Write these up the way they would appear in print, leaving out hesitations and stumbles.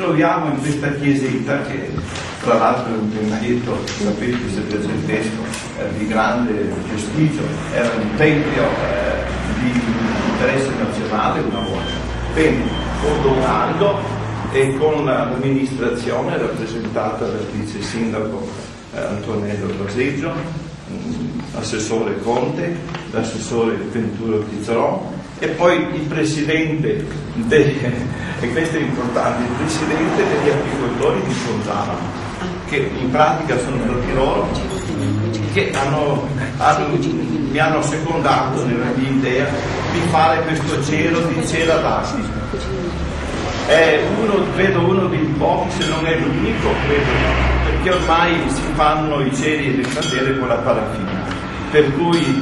troviamo in questa chiesetta che tra l'altro è un tempio, sapete, settecentesco, di grande prestigio, era un tempio di interesse nazionale una volta. Bene, con Donaldo e con l'amministrazione rappresentata dal vice sindaco Antonello Baseggio, l'assessore Conte, l'assessore Venturo Pizzarò e poi il presidente e questo è importante, il presidente degli agricoltori di Fontana, che in pratica sono stati loro che mi hanno secondato nella mia idea di fare questo cielo di cera d'asti. È uno dei pochi, se non è l'unico, credo, perché ormai si fanno i ceri e le candele con la paraffina, per cui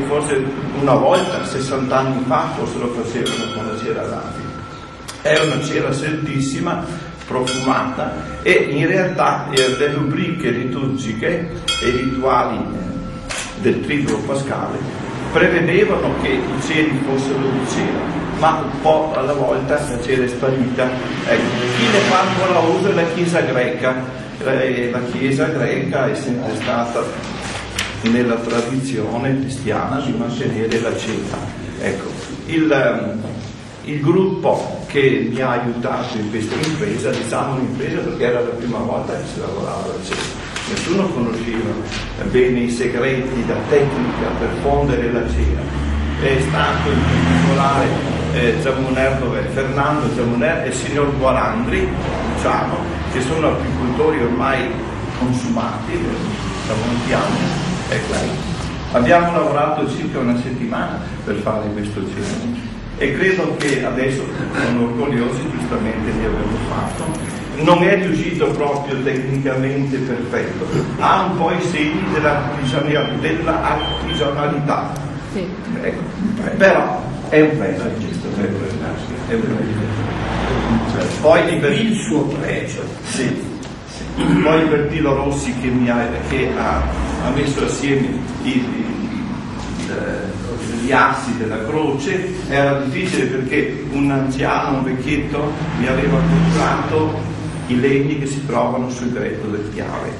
forse una volta, 60 anni fa, forse lo facevano con la cera d'asti. È una cera saldissima, profumata, e in realtà le rubriche liturgiche e rituali del Triduo Pascale prevedevano che i ceri fossero di cera, ma un po' alla volta la cera è sparita. Chi ne fa ancora uso è la Chiesa greca. La Chiesa greca è sempre stata nella tradizione cristiana di mantenere la cera. Ecco, il gruppo che mi ha aiutato in questa impresa, diciamo un'impresa perché era la prima volta che si lavorava alla cera, nessuno conosceva bene i segreti, la tecnica per fondere la cera. È stato in particolare Fernando Giamoner e il signor Guarandri, diciamo, che sono apicoltori ormai consumati da molti anni. Ecco, abbiamo lavorato circa una settimana per fare questo cera. E credo che adesso sono orgogliosi giustamente di averlo fatto. Non è riuscito proprio tecnicamente perfetto, ha un po' i segni dell'artigianalità. Sì. Ecco. Però è un pezzo gesto, è un pezzo. Poi il suo pregio. Sì. Poi Bertilo Rossi che ha messo assieme gli assi della croce. Era difficile perché un anziano, un vecchietto, mi aveva comprato i legni che si trovano sul greto del Chiave,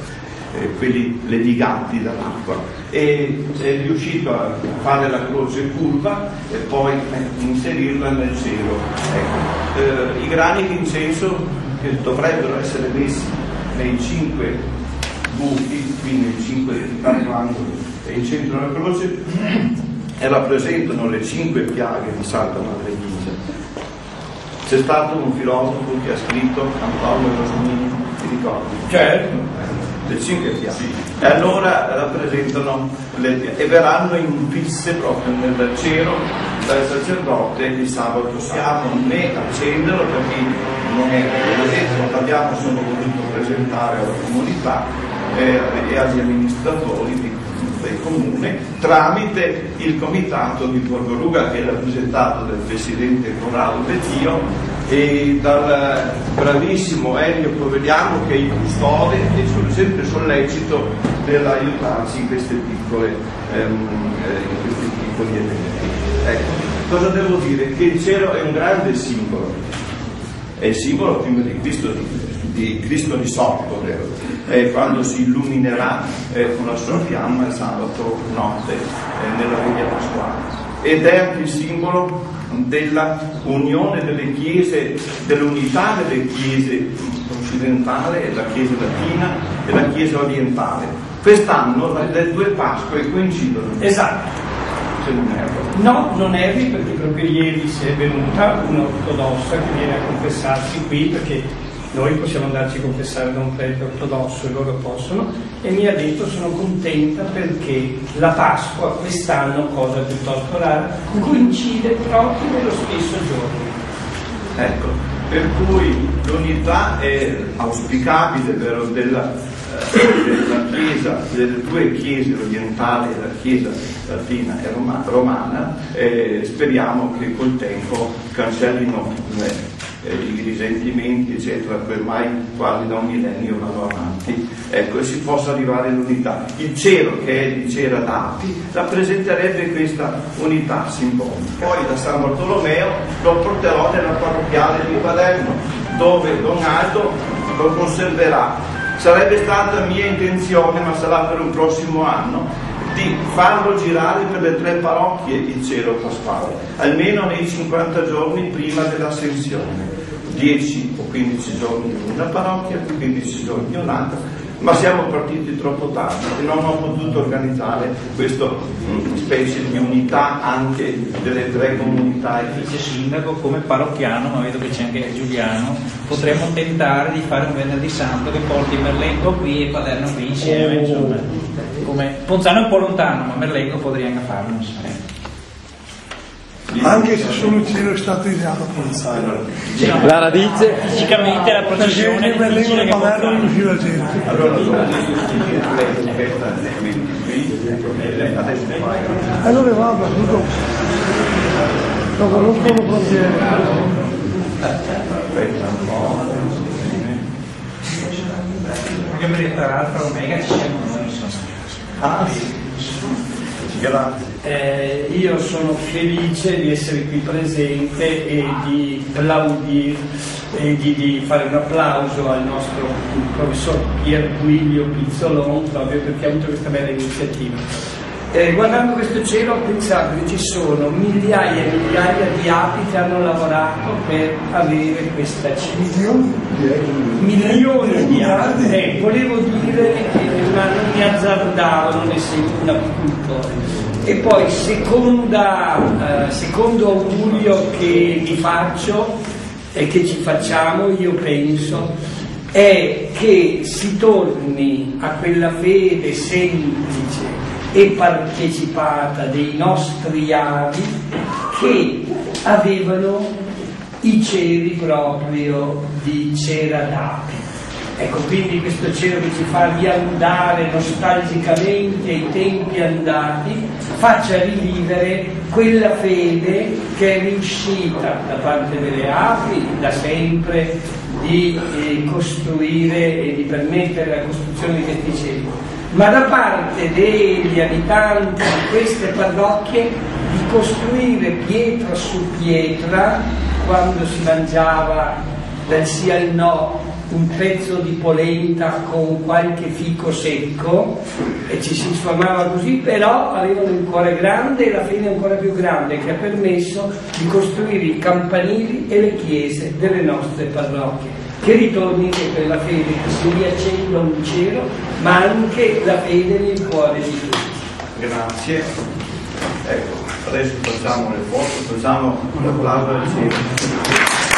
quelli ledigati dall'acqua, e è riuscito a fare la croce curva e poi inserirla nel cielo. Ecco. I grani di incenso che dovrebbero essere messi nei 5 buchi, quindi nei 5 angoli e in centro della croce, e rappresentano le 5 piaghe di Santa Madre Ghisa. C'è stato un filosofo che ha scritto, Antonio Rosmini, ti ricordi? Certo. Le 5 piaghe. Sì. E allora rappresentano le piaghe e verranno infisse proprio nel cielo dal sacerdote il sabato. Possiamo né accenderlo perché non è detto, abbiamo solo voluto presentare alla comunità e agli amministratori del comune tramite il comitato di Borgoruga, che è rappresentato dal presidente Corrado Bettio e dal bravissimo Elio Provediano, che è il custode e sono sempre sollecito nell'aiutarci in questi piccoli eventi. Ecco, cosa devo dire? Che il cielo è un grande simbolo, è il simbolo prima di Cristo risorto, vero? Quando si illuminerà con la sua fiamma il sabato notte nella veglia pasquale, ed è anche il simbolo della unione delle chiese, dell'unità delle chiese occidentale, la chiesa latina e la chiesa orientale. Quest'anno le 2 Pasque coincidono. Esatto. Se non erro. No, non erri, perché proprio ieri si è venuta un'ortodossa che viene a confessarsi qui, perché noi possiamo andarci a confessare da un prete ortodosso e loro possono, e mi ha detto: sono contenta perché la Pasqua quest'anno, cosa piuttosto rara, coincide proprio nello stesso giorno. Ecco, per cui l'unità è auspicabile, vero, della Chiesa, delle 2 chiese orientali e la Chiesa latina e romana. Speriamo che col tempo cancellino i risentimenti, eccetera, che ormai quasi da un millennio vanno avanti, ecco, e si possa arrivare all'unità. Il cielo, che è di cera d'api, rappresenterebbe questa unità simbolica. Poi da San Bartolomeo lo porterò nella parrocchiale di Palermo, dove Don Aldo lo conserverà. Sarebbe stata mia intenzione, ma sarà per un prossimo anno, di farlo girare per le 3 parrocchie il cielo pasquale, almeno nei 50 giorni prima dell'ascensione, 10 o 15 giorni in una parrocchia, 15 giorni in un'altra, ma siamo partiti troppo tardi e non ho potuto organizzare questa specie di unità anche delle 3 comunità. Vice sindaco, come parrocchiano, ma vedo che c'è anche Giuliano, potremmo tentare di fare un venerdì santo che porti Merlengo qui e Paderno qui insieme, insomma. Come Ponzano è un po' lontano, ma Merlengo potrei anche farlo insieme. Anche se solo il cielo è stato ideato a Ponzano. La radice fisicamente la processione perché Merlengo e Paderno non riusciva a girare. Allora adesso fai. Allora vado, non conosco lo frontiere. Aspetta un po'. Perché tra l'altro Omega ci siamo noi, Ah, grazie. Io sono felice di essere qui presente e di applaudire e di fare un applauso al nostro professor Pier Guiglio Pizzolon, proprio perché ha avuto questa bella iniziativa. Guardando questo cielo ho pensato che ci sono migliaia e migliaia di api che hanno lavorato per avere questa cifra. Milioni di api. Volevo dire che ma non mi azzardavo, non essendo un apicoltore. E poi secondo augurio che mi faccio e che ci facciamo, io penso, è che si torni a quella fede semplice e partecipata dei nostri avi che avevano i ceri proprio di cera d'api. Ecco, quindi questo cielo che ci fa riandare nostalgicamente ai tempi andati, faccia rivivere quella fede che è riuscita da parte delle api da sempre di costruire e di permettere la costruzione di questi cieli, ma da parte degli abitanti di queste parrocchie di costruire pietra su pietra, quando si mangiava dal sì al no un pezzo di polenta con qualche fico secco e ci si sfamava così, però avevano un cuore grande e la fede ancora più grande che ha permesso di costruire i campanili e le chiese delle nostre parrocchie, che ritorni che quella fede che si riaccenda un cielo, ma anche la fede nel cuore di tutti. Grazie. Ecco, adesso facciamo le foto, facciamo l'applauso al cielo.